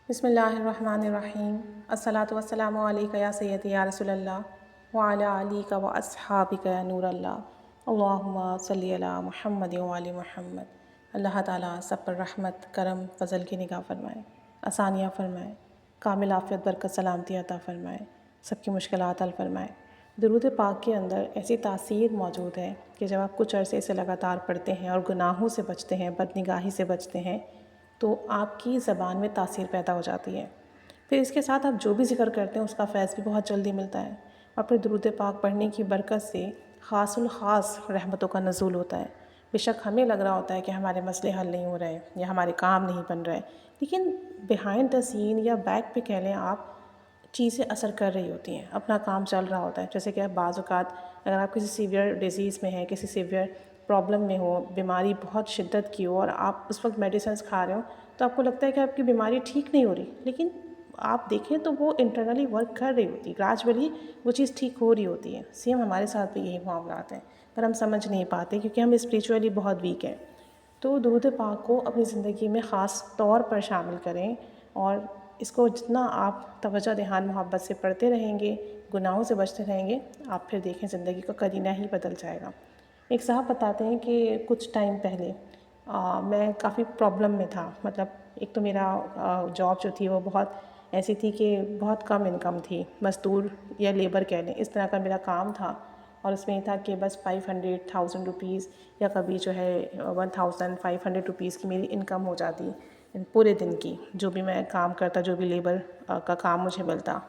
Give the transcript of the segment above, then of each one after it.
بسم اللہ الرحمن الرحیم۔ الصلاۃ والسلام علیک یا سیدی یا رسول اللہ وعلی علیک و اصحابک یا نور اللہ، اللہم صلی علی محمد وعلی محمد۔ اللہ تعالیٰ سب پر رحمت، کرم، فضل کی نگاہ فرمائے، آسانیاں فرمائے، کامل عافیت، برکت، سلامتی عطا فرمائے، سب کی مشکلات حل فرمائے۔ درود پاک کے اندر ایسی تاثیر موجود ہے کہ جب آپ کچھ عرصے سے لگاتار پڑھتے ہیں اور گناہوں سے بچتے ہیں، بدنگاہی سے بچتے ہیں، تو آپ کی زبان میں تاثیر پیدا ہو جاتی ہے۔ پھر اس کے ساتھ آپ جو بھی ذکر کرتے ہیں اس کا فیض بھی بہت جلدی ملتا ہے، اور پھر درود پاک پڑھنے کی برکت سے خاص الخاص رحمتوں کا نزول ہوتا ہے۔ بے شک ہمیں لگ رہا ہوتا ہے کہ ہمارے مسئلے حل نہیں ہو رہے یا ہمارے کام نہیں بن رہے، لیکن بیہائنڈ دا سین یا بیک پہ کہہ لیں آپ، چیزیں اثر کر رہی ہوتی ہیں، اپنا کام چل رہا ہوتا ہے۔ جیسے کہ بعض اوقات اگر آپ کسی سیویئر ڈیزیز میں ہیں، کسی سیویئر پرابلم میں ہو، بیماری بہت شدت کی ہو، اور آپ اس وقت میڈیسنس کھا رہے ہو، تو آپ کو لگتا ہے کہ آپ کی بیماری ٹھیک نہیں ہو رہی، لیکن آپ دیکھیں تو وہ انٹرنلی ورک کر رہی ہوتی ہے، گریجولی وہ چیز ٹھیک ہو رہی ہوتی ہے۔ سیم ہمارے ساتھ بھی یہی معاملات ہیں، پر ہم سمجھ نہیں پاتے کیونکہ ہم اسپریچولی بہت ویک ہیں۔ تو درود پاک کو اپنی زندگی میں خاص طور پر شامل کریں، اور اس کو جتنا آپ توجہ دھیان محبت سے پڑھتے رہیں گے، گناہوں سے بچتے رہیں گے، آپ پھر دیکھیں زندگی کا قرینہ ہی بدل جائے گا۔ ایک صاحب بتاتے ہیں کہ کچھ ٹائم پہلے میں کافی پرابلم میں تھا، مطلب ایک تو میرا جاب جو تھی وہ بہت ایسی تھی کہ بہت کم انکم تھی، مزدور یا لیبر کہہ لیں، اس طرح کا میرا کام تھا، اور اس میں یہ تھا کہ بس 500,000 روپیز یا کبھی جو ہے 1,500 روپیز کی میری انکم ہو جاتی پورے دن کی، جو بھی میں کام کرتا، جو بھی لیبر کا کام مجھے ملتا۔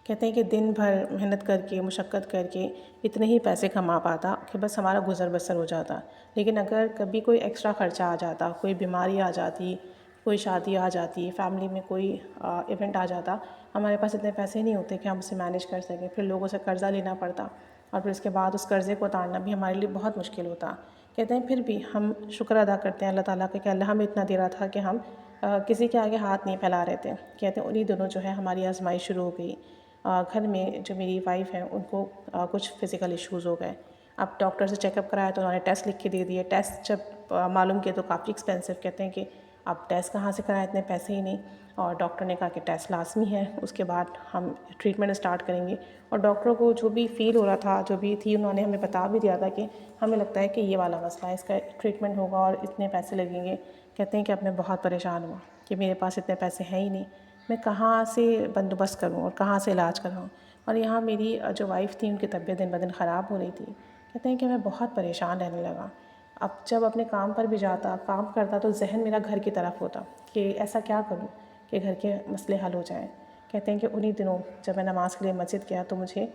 کہتے ہیں کہ دن بھر محنت کر کے، مشقت کر کے اتنے ہی پیسے کما پاتا کہ بس ہمارا گزر بسر ہو جاتا، لیکن اگر کبھی کوئی ایکسٹرا خرچہ آ جاتا، کوئی بیماری آ جاتی، کوئی شادی آ جاتی، فیملی میں کوئی ایونٹ آ جاتا، ہمارے پاس اتنے پیسے نہیں ہوتے کہ ہم اسے مینیج کر سکیں، پھر لوگوں سے قرضہ لینا پڑتا، اور پھر اس کے بعد اس قرضے کو اتارنا بھی ہمارے لیے بہت مشکل ہوتا۔ کہتے ہیں پھر بھی ہم شکر ادا کرتے ہیں اللہ تعالیٰ کا کہ اللہ ہمیں اتنا دے رہا تھا کہ ہم کسی کے آگے ہاتھ نہیں پھیلا رہے تھے۔ کہتے ہیں انہی دنوں جو ہے ہماری آزمائش شروع ہو گئی۔ گھر میں جو میری وائف ہیں ان کو کچھ فزیکل ایشوز ہو گئے۔ اب ڈاکٹر سے چیک اپ کرایا تو انہوں نے ٹیسٹ لکھ کے دے دیے، ٹیسٹ جب معلوم کیا تو کافی ایکسپینسو، کہتے ہیں کہ اب ٹیسٹ کہاں سے کرائیں، اتنے پیسے ہی نہیں، اور ڈاکٹر نے کہا کہ ٹیسٹ لازمی ہے، اس کے بعد ہم ٹریٹمنٹ اسٹارٹ کریں گے۔ اور ڈاکٹروں کو جو بھی فیل ہو رہا تھا، جو بھی تھی، انہوں نے ہمیں بتا بھی دیا تھا کہ ہمیں لگتا ہے کہ یہ والا مسئلہ ہے، اس کا ٹریٹمنٹ ہوگا اور اتنے پیسے لگیں گے۔ کہتے ہیں کہ اب میں بہت پریشان ہوا کہ میرے پاس اتنے پیسے ہیں ہی نہیں، میں کہاں سے بندوبست کروں اور کہاں سے علاج کراؤں، اور یہاں میری جو وائف تھی ان کی طبیعت دن بدن خراب ہو رہی تھی۔ کہتے ہیں کہ میں بہت پریشان رہنے لگا۔ اب جب اپنے کام پر بھی جاتا، کام کرتا، تو ذہن میرا گھر کی طرف ہوتا کہ ایسا کیا کروں کہ گھر کے مسئلے حل ہو جائیں۔ کہتے ہیں کہ انہی دنوں جب میں نماز کے لیے مسجد گیا تو مجھے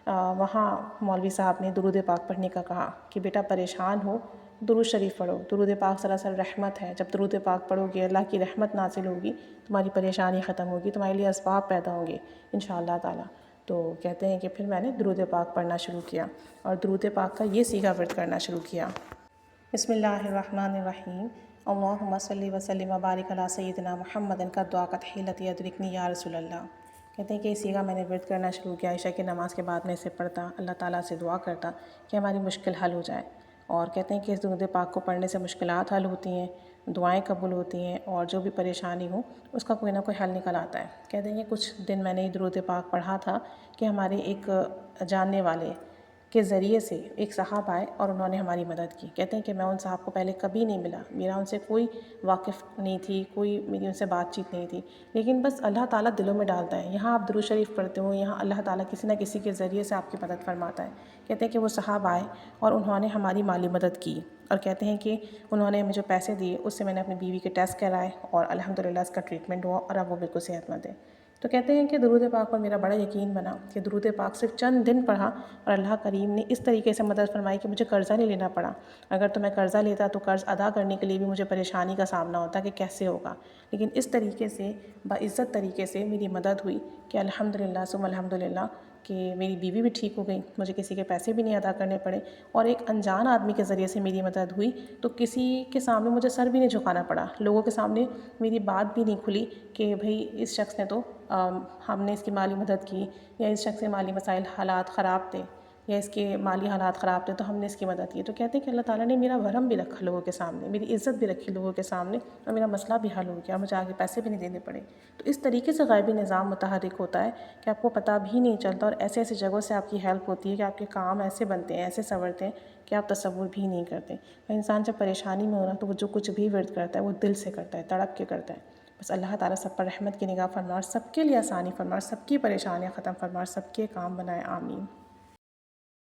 وہاں مولوی صاحب نے درود پاک پڑھنے کا کہا کہ بیٹا پریشان ہو، درود شریف پڑھو، درود پاک سراسر رحمت ہے، جب درود پاک پڑھو گے اللہ کی رحمت نازل ہوگی، تمہاری پریشانی ختم ہوگی، تمہارے لیے اسباب پیدا ہوں گے انشاءاللہ تعالیٰ۔ تو کہتے ہیں کہ پھر میں نے درود پاک پڑھنا شروع کیا، اور درود پاک کا یہ صیغہ ورد کرنا شروع کیا۔ بسم اللہ الرحمن الرحیم، اللہم صلی وسلم وبارک علی سیدنا محمد قد ضاقت حیلتی ادرکنی یا رسول اللہ۔ کہتے ہیں کہ یہ صیغہ میں نے ورد کرنا شروع کیا، عشاء کی نماز کے بعد میں اسے پڑھتا، اللہ تعالیٰ سے دعا کرتا کہ ہماری مشکل حل ہو جائے، اور کہتے ہیں کہ اس درود پاک کو پڑھنے سے مشکلات حل ہوتی ہیں، دعائیں قبول ہوتی ہیں، اور جو بھی پریشانی ہو اس کا کوئی نہ کوئی حل نکل آتا ہے۔ کہتے ہیں کہ کچھ دن میں نے یہ درود پاک پڑھا تھا کہ ہمارے ایک جاننے والے کے ذریعے سے ایک صاحب آئے اور انہوں نے ہماری مدد کی۔ کہتے ہیں کہ میں ان صاحب کو پہلے کبھی نہیں ملا، میرا ان سے کوئی واقف نہیں تھی، کوئی میری ان سے بات چیت نہیں تھی، لیکن بس اللہ تعالیٰ دلوں میں ڈالتا ہے۔ یہاں آپ درود شریف پڑھتے ہو، یہاں اللہ تعالیٰ کسی نہ کسی کے ذریعے سے آپ کی مدد فرماتا ہے۔ کہتے ہیں کہ وہ صاحب آئے اور انہوں نے ہماری مالی مدد کی، اور کہتے ہیں کہ انہوں نے مجھے پیسے دیے، اس سے میں نے اپنی بیوی کے ٹیسٹ کرائے، اور الحمدللہ اس کا ٹریٹمنٹ ہوا، اور اب وہ بالکل صحت مند ہے۔ تو کہتے ہیں کہ درود پاک پر میرا بڑا یقین بنا کہ درود پاک صرف چند دن پڑھا اور اللہ کریم نے اس طریقے سے مدد فرمائی کہ مجھے قرضہ نہیں لینا پڑا۔ اگر تو میں قرضہ لیتا تو قرض ادا کرنے کے لیے بھی مجھے پریشانی کا سامنا ہوتا کہ کیسے ہوگا، لیکن اس طریقے سے باعزت طریقے سے میری مدد ہوئی کہ الحمدللہ ثم الحمدللہ کہ میری بیوی بھی ٹھیک ہو گئی، مجھے کسی کے پیسے بھی نہیں ادا کرنے پڑے، اور ایک انجان آدمی کے ذریعے سے میری مدد ہوئی، تو کسی کے سامنے مجھے سر بھی نہیں جھکانا پڑا، لوگوں کے سامنے میری بات بھی نہیں کھلی کہ بھئی اس شخص نے تو ہم نے اس کی مالی مدد کی، یا اس شخص کے مالی مسائل حالات خراب تھے، یا اس کے مالی حالات خراب تھے تو ہم نے اس کی مدد کی، تو کہتے ہیں کہ اللہ تعالیٰ نے میرا بھرم بھی رکھا لوگوں کے سامنے، میری عزت بھی رکھی لوگوں کے سامنے، اور میرا مسئلہ بھی حل ہو گیا، مجھے آگے پیسے بھی نہیں دینے پڑے۔ تو اس طریقے سے غیبی نظام متحرک ہوتا ہے کہ آپ کو پتہ بھی نہیں چلتا، اور ایسے ایسے جگہوں سے آپ کی ہیلپ ہوتی ہے کہ آپ کے کام ایسے بنتے ہیں، ایسے سنورتے ہیں کہ آپ تصور بھی نہیں کرتے۔ اور انسان جب پریشانی میں ہو رہا تو وہ جو کچھ بھی ورد کرتا ہے وہ دل سے کرتا ہے، تڑپ کے کرتا ہے۔ بس اللہ تعالیٰ سب پر رحمت کی نگاہ فرما اور سب کے لیے آسانی فرما اور سب کی پریشانیاں ختم فرما اور سب کے کام بنائے، آمین۔